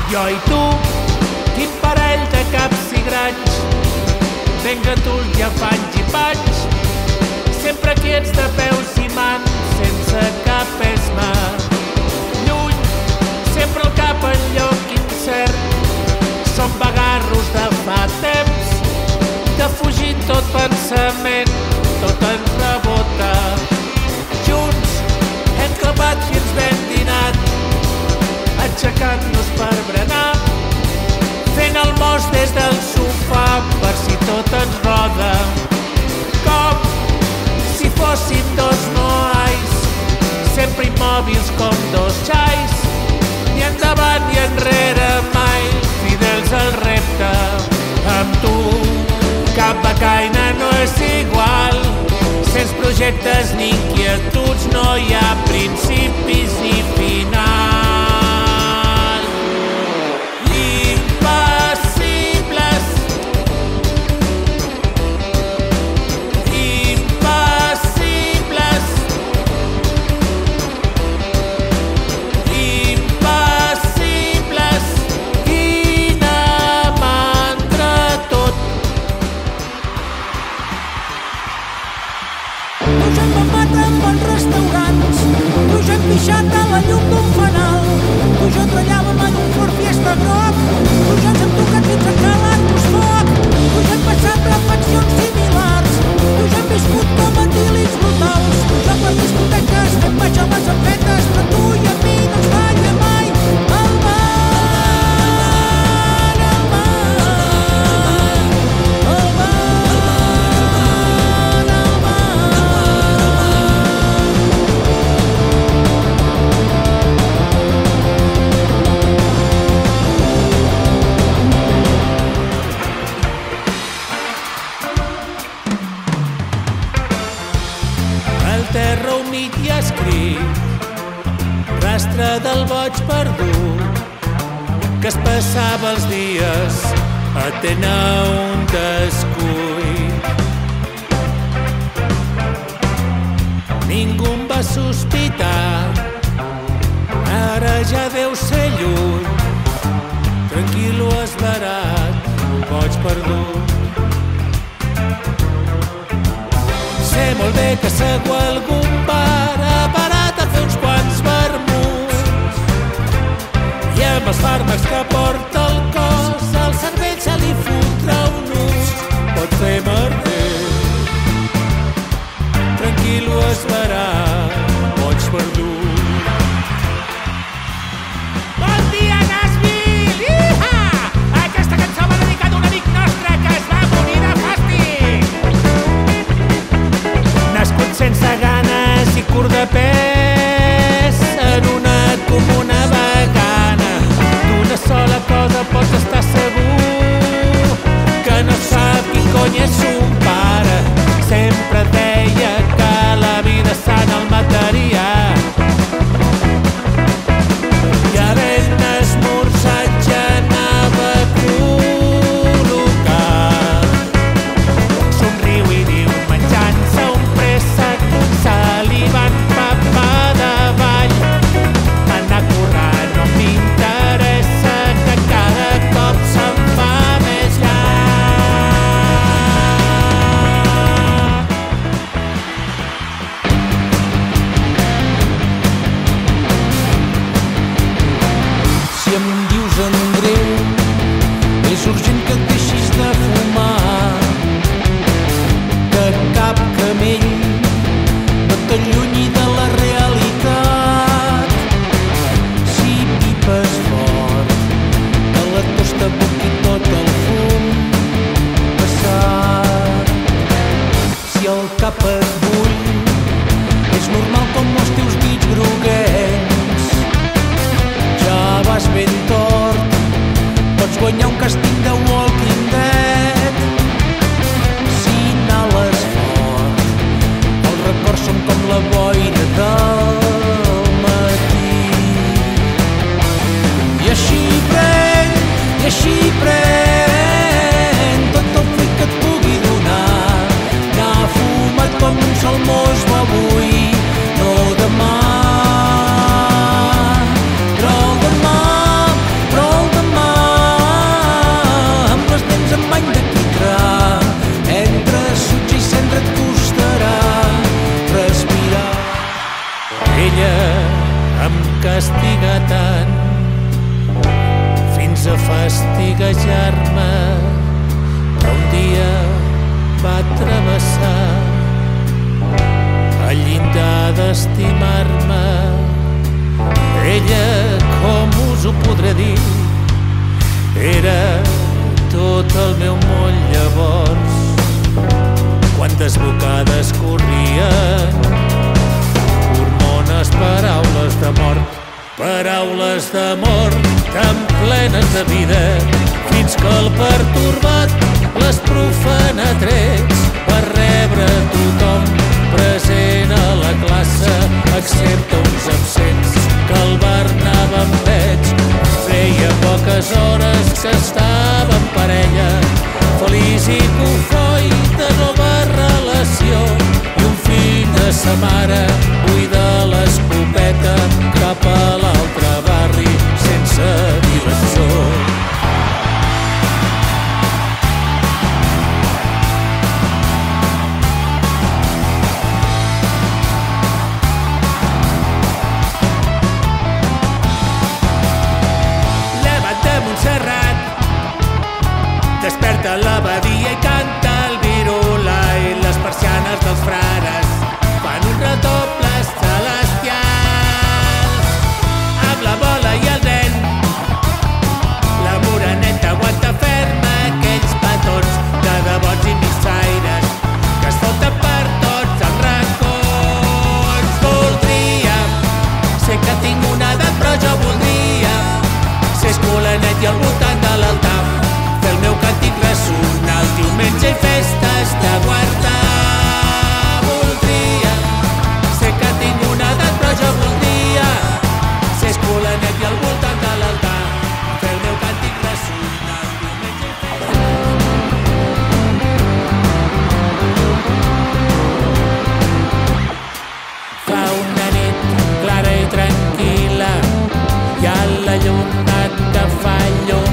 Jo i tu, quin parell de caps i granys, ben gatuls i afanys i panys, sempre quiets de peus i mans, sense cap esma. Lluny, sempre el cap en lloc incert, som vagarros de fa temps, defugint tot pensament, tot ens rebota. Junts hem clapat fins ben dinat, aixecant-nos per berenar, fent el mos des del sofà per si tot ens roda. Com si fóssim dos noais, sempre immòbils com dos xais, ni endavant ni enrere mai, fidels al repte. Amb tu cap becaina no és igual, sense projectes ni inquietuds no hi ha principis ni final. Pixat a la llum d'un fanal, tu jo treballàvem en un Ford Fiesta groc, tu jo ens hem tocat fins a calar-nos foc, tu jo hem passat reflexions similars, tu jo hem viscut com idil·lis brutals, tu jo per discoteques fem baixar les enfetes, però tu i a mi no ens falla mai el mar, el mar, el mar, el mar. Terra humit i escrit, rastre del boig perdut, que es passava els dies atent a un descuit. Ningú en va sospitar, ara ja deu ser lluny, tranquil o esverat, boig perdut. Sé molt bé que segur algun bar parat a fer uns quants vermuts i amb els fàrmacs que porta el cos al cervell se li fotrà un ús. Pot fer merder, tranquil o esperat, boig perdut. Bon dia, Nashville! Iha! Aquesta cançó va dedicada a un amic nostre que es va morir de fàstic. Nascut sense ganes i curt de pes en una comuna vegana, d'una sola cosa pots estar segur, que no sap qui cony és un pare. Sempre deia que la vida sana el mataria i havent esmorzat ja anava col·locat. Somriu i diu menjant-se un préssec, salivant papà davall. Anar a currar no m'interessa, que cada cop fastiguejar-me, però un dia va travessar el llindar d'estimar-me. Ella, com us ho podré dir, era tot el meu món llavors. Quantes bocades corrien, hormones, paraules d'amor tan plenes de vida, fins que el pertorbat les profana trets per rebre tothom present a la classe, excepte uns absents que al bar anàvem pets. Feia poques hores que estava en parella, feliç i cofoi de nova relació, i un fill de sa mare buida l'escopeta cap a l'altre barri sense direcció. Desperta l'abadia i canta el virula, i les persianes dels frares fan un redoble celestials. Amb la bola i el nen, la moreneta aguanta ferma aquells petons de devots i missaires que es foten per tots els racons. Voldria ser que tinc una edat, però jo voldria ser escolanet i al voltant de l'altar el meu càntic ressonar el diumenge i festes de guardar. Voldria ser que tinc una edat, però jo voldria ser escolanet i al voltant de l'altar fer el meu càntic ressonar el diumenge i festes. Fa una nit clara i tranquil·la, hi ha la lluna que fa llum